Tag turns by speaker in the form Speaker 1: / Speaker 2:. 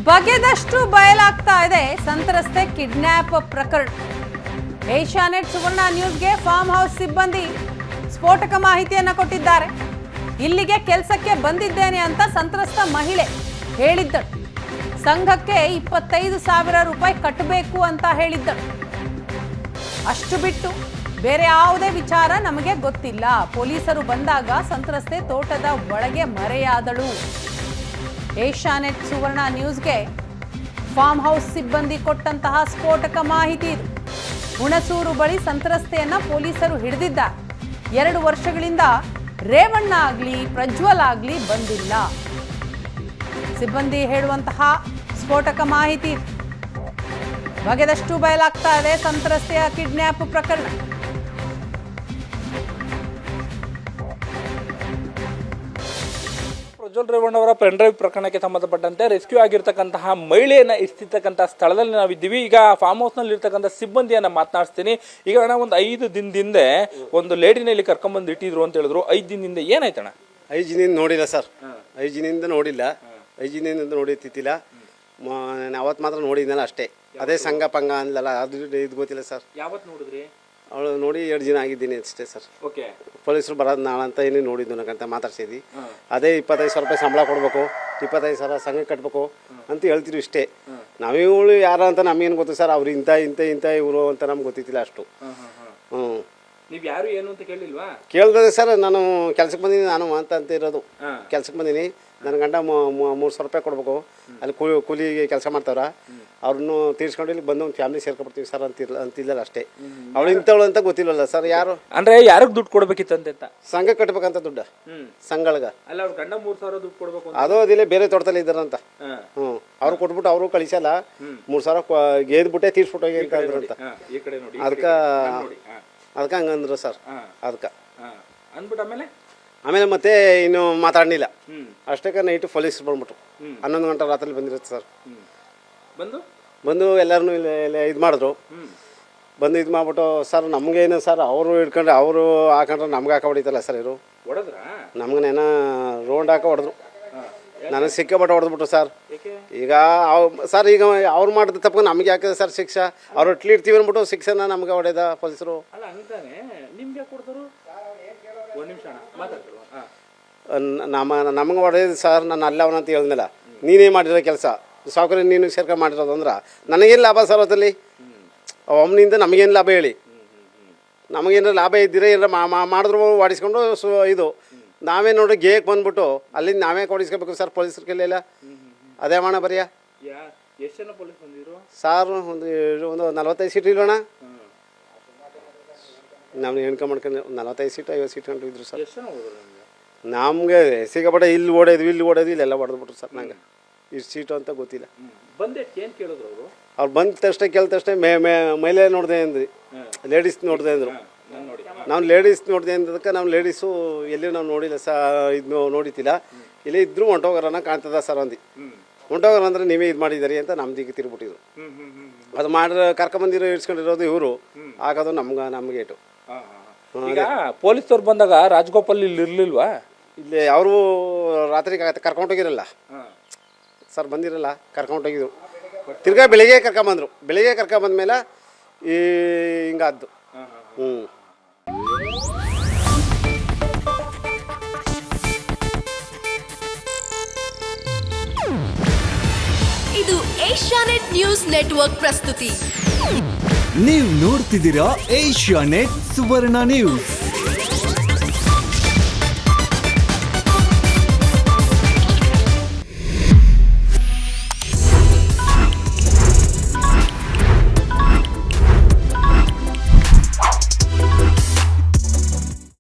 Speaker 1: ಬಗೆದಷ್ಟು ಬಯಲಾಗ್ತಾ ಇದೆ ಸಂತ್ರಸ್ತೆ ಕಿಡ್ನ್ಯಾಪ್ ಪ್ರಕರಣ. ಏಷ್ಯಾನೆಟ್ ಸುವರ್ಣ ನ್ಯೂಸ್ಗೆ ಫಾರ್ಮ್ ಹೌಸ್ ಸಿಬ್ಬಂದಿ ಸ್ಫೋಟಕ ಮಾಹಿತಿಯನ್ನು ಕೊಟ್ಟಿದ್ದಾರೆ. ಇಲ್ಲಿಗೆ ಕೆಲಸಕ್ಕೆ ಬಂದಿದ್ದೇನೆ ಅಂತ ಸಂತ್ರಸ್ತ ಮಹಿಳೆ ಹೇಳಿದ್ದಳು. ಸಂಘಕ್ಕೆ 25,000 ರೂಪಾಯಿ ಕಟ್ಟಬೇಕು ಅಂತ ಹೇಳಿದ್ದಳು. ಅಷ್ಟು ಬಿಟ್ಟು ಬೇರೆ ಯಾವುದೇ ವಿಚಾರ ನಮಗೆ ಗೊತ್ತಿಲ್ಲ. ಪೊಲೀಸರು ಬಂದಾಗ ಸಂತ್ರಸ್ತೆ ತೋಟದ ಒಳಗೆ ಮರೆಯಾದಳು. ಏಷ್ಯಾನೆಟ್ ಸುವರ್ಣ ನ್ಯೂಸ್ಗೆ ಫಾರ್ಮ್ ಹೌಸ್ ಸಿಬ್ಬಂದಿ ಕೊಟ್ಟಂತಹ ಸ್ಫೋಟಕ ಮಾಹಿತಿ ಇದು. ಹುಣಸೂರು ಬಳಿ ಸಂತ್ರಸ್ತೆಯನ್ನ ಪೊಲೀಸರು ಹಿಡಿದಿದ್ದಾರೆ. 2 ವರ್ಷಗಳಿಂದ ರೇವಣ್ಣ ಆಗ್ಲಿ ಪ್ರಜ್ವಲ್ ಆಗ್ಲಿ ಬಂದಿಲ್ಲ. ಸಿಬ್ಬಂದಿ ಹೇಳುವಂತಹ ಸ್ಫೋಟಕ ಮಾಹಿತಿ ಇದು. ಬಗೆದಷ್ಟು ಬಯಲಾಗ್ತಾ ಇದೆ ಸಂತ್ರಸ್ತೆಯ ಕಿಡ್ನ್ಯಾಪ್ ಪ್ರಕರಣ.
Speaker 2: ಪ್ರಜ್ವಲ್ ರೇವಣ್ಣ ಅವರ ಪೆನ್ ಡ್ರೈವ್ ಪ್ರಕರಣಕ್ಕೆ ಸಂಬಂಧಪಟ್ಟಂತೆ ರೆಸ್ಕ್ಯೂ ಆಗಿರ್ತಕ್ಕಂತಹ ಮಹಿಳೆಯನ್ನ ಇರ್ತಿರ್ತಕ್ಕಂಥ ಸ್ಥಳದಲ್ಲಿ ನಾವಿದ್ದೀವಿ. ಈಗ ಫಾರ್ಮ್ ಹೌಸ್ ನಲ್ಲಿ ಇರ್ತಕ್ಕಂಥ ಸಿಬ್ಬಂದಿಯನ್ನ ಮಾತನಾಡಿಸ್ತೀನಿ. ಈಗ ಅಣ್ಣ, ಒಂದು 5 ದಿನದಿಂದ ಒಂದು ಲೇಡಿನಲ್ಲಿ ಕರ್ಕೊಂಡ್ಬಂದು ಇಟ್ಟಿದ್ರು ಅಂತ ಹೇಳಿದ್ರು. 5 ದಿನದಿಂದ ಏನಾಯ್ತಣ್ಣ?
Speaker 3: 5 ದಿನದಿಂದ ನೋಡಿಲ್ಲ ಸರ್. 5 ದಿನದಿಂದ ನೋಡಿಲ್ಲ. 5 ದಿನದಿಂದ ನೋಡಿತ್ತಿಲ್ಲ. ಅವತ್ತು ಮಾತ್ರ ನೋಡಿದ್ನಲ್ಲ ಅಷ್ಟೇ. ಅದೇ ಸಂಘ ಪಂಗ ಅಂದಲ್ಲ, ಅದು ಇದು ಗೊತ್ತಿಲ್ಲ ಸರ್.
Speaker 2: ಯಾವತ್ತು ನೋಡಿದ್ರಿ?
Speaker 3: ಅವಳು ನೋಡಿ 2 ದಿನ ಆಗಿದ್ದೀನಿ ಅಷ್ಟೇ ಸರ್.
Speaker 2: ಓಕೆ.
Speaker 3: ಪೊಲೀಸರು ಬರೋದು ನಾಳೆ ಅಂತ ಏನೇ ನೋಡಿದ್ದು ನನಗಂತ ಮಾತಾಡ್ಸಿದ್ವಿ. ಅದೇ 25,000 ರೂಪಾಯಿ ಸಂಬಳ ಕೊಡಬೇಕು, 25,000 ಸಂಘ ಕಟ್ಟಬೇಕು ಅಂತ ಹೇಳ್ತಿದ್ವಿ ಇಷ್ಟೇ. ನಾವಿವಳು ಯಾರು ಅಂತ ನಮಗೇನು ಗೊತ್ತು ಸರ್. ಅವ್ರು ಇಂಥ ಇವರು ಅಂತ ನಮ್ಗೆ ಗೊತ್ತಿತ್ತಿಲ್ಲ ಅಷ್ಟು.
Speaker 2: ನೀವು ಯಾರು ಏನು ಅಂತ ಕೇಳಿಲ್ವಾ?
Speaker 3: ಕೇಳಿದ್ರೆ ಸರ್, ನಾನು ಕೆಲ್ಸಕ್ಕೆ ಬಂದೀನಿ ನಾನು ಅಂತ ಇರೋದು. ಕೆಲ್ಸಕ್ಕೆ ಬಂದೀನಿ, ನನ್ನ ಗಂಡ 3,000 ರೂಪಾಯಿ ಕೊಡ್ಬೇಕು. ಅಲ್ಲಿ ಕೂಲಿಗೆ ಕೆಲಸ ಮಾಡ್ತಾರ, ಅವ್ರನ್ನು ತೀರ್ಸ್ಕೊಂಡು ಇಲ್ಲಿ ಬಂದು ಒಂದು ಫ್ಯಾಮಿಲಿ ಸೇರ್ಕೊಬಿಡ್ತೀವಿ ಸರ್ ಅಂತಿಲ್ಲ ಅಷ್ಟೇ. ಅವಳು ಇಂಥವಳು ಅಂತ ಗೊತ್ತಿಲ್ಲಲ್ಲ ಸರ್. ಯಾರು
Speaker 2: ಅಂದ್ರೆ ಯಾರಿಗೆ ದುಡ್ಡು ಕೊಡ್ಬೇಕಿತ್ತಂತ?
Speaker 3: ಸಂಘ ಕಟ್ಬೇಕಂತ ದುಡ್ಡು ಸಂಘಗಳಿಗೆ.
Speaker 2: ಅಲ್ಲ, ಅವ್ರ ಗಂಡ 3,000 ದುಡ್ಡು ಕೊಡ್ಬೇಕು.
Speaker 3: ಅದು ಅದಿಲ್ಲ, ಬೇರೆ ತೋಟದಲ್ಲಿ ಇದ್ದಾರಂತ. ಅವ್ರು ಕೊಟ್ಬಿಟ್ಟು ಅವರು ಕಳಿಸಲ್ಲ. 3,000 ಗೆದ್ಬಿಟ್ಟೆ ತೀರ್ಸ್ಬಿಟ್ಟು ಹೋಗಿ ಅಂತ ಅಂದ್ರಂತ. ಅದಕ್ಕೆ ಹಂಗಂದ್ರು ಸರ್. ಅದಕ್ಕೆ ಆಮೇಲೆ ಮತ್ತೆ ಇನ್ನು ಮಾತಾಡಲಿಲ್ಲ. ಅಷ್ಟಕ್ಕೆ ನೈಟು ಪೊಲೀಸರು ಬಂದ್ಬಿಟ್ರು. 11 ಗಂಟೆ ರಾತ್ರಿ ಬಂದಿರುತ್ತೆ ಸರ್. ಬಂದು ಎಲ್ಲರನ್ನೂ ಇಲ್ಲ ಇದು ಮಾಡಿದ್ರು. ಬಂದು ಇದು ಮಾಡ್ಬಿಟ್ಟು ಸರ್ ನಮಗೇನು ಸರ್, ಅವರು ಹಿಡ್ಕೊಂಡ್ರೆ ಅವರು ಹಾಕೊಂಡ್ರೆ ನಮ್ಗೆ ಹಾಕೋ ಹೊಡಿತಲ್ಲ ಸರ್. ಇವರು ನಮ್ಗೇನೋ ರೋಡ್ ಹಾಕೋ ಹೊಡೆದ್ರು. ನನಗೆ ಸಿಕ್ಕಾಪಟ್ಟೆ ಹೊಡೆದ್ಬಿಟ್ರು ಸರ್. ಈಗ ಸರ್, ಈಗ ಅವ್ರು ಮಾಡಿದ ತಪ್ಪಿಗೆ ನಮಗೆ ಹಾಕಿದೆ ಸರ್ ಶಿಕ್ಷೆ. ಅವ್ರು ಇಟ್ಲಿ ಇರ್ತೀವಿ ಅಂದ್ಬಿಟ್ಟು ಶಿಕ್ಷೆನ ನಮ್ಗೆ ಹೊಡೆದ ಪೊಲೀಸರು. ನಮಗೆ ಹೊಡೆಯೋದು ಸರ್. ನಾನು ಅಲ್ಲ ಅವನಂತ ಹೇಳಿದ್ನಲ್ಲ, ನೀನೇ ಮಾಡಿರೋ ಕೆಲಸ ಸಾವುಕಾರ, ನೀನು ಸೇರ್ಕೊಂಡು ಮಾಡಿರೋದು ಅಂದ್ರೆ ನನಗೇನು ಲಾಭ ಸರ್ ಅದರಲ್ಲಿ? ಅವನಿಂದ ನಮಗೇನು ಲಾಭ ಹೇಳಿ? ನಮಗೇನಾರು ಲಾಭ ಇದ್ದಿರ ಇಲ್ಲ ಮಾಡಿದ್ರು ಓಡಿಸ್ಕೊಂಡು ಇದು ನಾವೇ ನೋಡಿ ಗೇಕ್ ಬಂದ್ಬಿಟ್ಟು ಅಲ್ಲಿಂದ ನಾವೇ ಕೊಡಿಸ್ಕೋಬೇಕು ಸರ್. ಪೊಲೀಸರ ಕೈಲೆಲ್ಲ ಅದೇ ಮಾಡ ಬರಿಯಾ ಸಾರ್. ಒಂದು 45 ಸೀಟ್ ಇಲ್ಲೋಣ. ನಾವು ಎಣ್ಕೆ ಮಾಡ್ಕೊಂಡು 45 ಸೀಟ್ 50 ಸೀಟ್ ಗಂಟು ಇದ್ರು ಸರ್. ನಮಗೆ ಸಿಕ್ಕಾಪಟ್ಟೆ ಇಲ್ಲಿ ಓಡೋದು ಇಲ್ಲೆಲ್ಲ ಹೊಡೆದ್ಬಿಟ್ರು ಸರ್. ನಂಗೆ ಇಷ್ಟು ಸೀಟು ಅಂತ ಗೊತ್ತಿಲ್ಲ. ಅವ್ರು ಬಂದ ತಕ್ಷಣ ಕೇಳಿದ ತಕ್ಷಣ ಮಹಿಳೆ ನೋಡಿದೆ ಅಂದ್ರಿ, ಲೇಡೀಸ್ ನೋಡಿದೆ ಅಂದರು. ನಾವು ಲೇಡೀಸ್ ನೋಡಿದೆ ಅಂದದಕ್ಕೆ ನಾವು ಲೇಡೀಸು ಎಲ್ಲಿ ನಾವು ನೋಡಿಲ್ಲ ಇದು ನೋಡಿತಿಲ್ಲ. ಇಲ್ಲಿ ಇದ್ದರೂ ಹೊಂಟೋಗಾರನ ಕಾಣ್ತದ ಸರ್ ಅಂದು. ಹೊಂಟೋಗಾರ ಅಂದರೆ ನೀವೇ ಇದು ಮಾಡಿದ್ದೀರಿ ಅಂತ ನಮ್ದಿಗೆ ತಿರ್ಬಿಟ್ಟಿದ್ರು. ಅದು ಮಾಡಿದ್ರೆ ಕರ್ಕೊಂಬಂದಿರೋ ಇಡ್ಸ್ಕೊಂಡಿರೋದು ಇವರು, ಆಗೋದು ನಮ್ಗೆ ಏಟು.
Speaker 2: ಈಗ ಪೊಲೀಸರು ಬಂದಾಗ ರಾಜಗೋಪಾಲ್ ಇಲ್ಲಿ ಇರ್ಲಿಲ್ವಾ?
Speaker 3: ಇಲ್ಲಿ ಅವರು ರಾತ್ರಿ ಕರ್ಕೊಂಡೋಗಿರಲ್ಲ ಸರ್. ಬಂದಿರಲ್ಲ, ಕರ್ಕೊಂಡೋಗಿದ್ರು. ತಿರ್ಗಾ ಬೆಳಿಗ್ಗೆ ಕರ್ಕೊಂಬಂದರು. ಬೆಳಿಗ್ಗೆ ಕರ್ಕೊಂಬಂದ್ಮೇಲೆ ಈ ಹಿಂಗಾದ್ದು.
Speaker 4: ಇದು ಏಷ್ಯಾನೆಟ್ ನ್ಯೂಸ್ ನೆಟ್ವರ್ಕ್ ಪ್ರಸ್ತುತಿ.
Speaker 5: ನೀವು ನೋಡ್ತಿದ್ದೀರಾ ಏಷ್ಯಾನೆಟ್ ಸುವರ್ಣ ನ್ಯೂಸ್.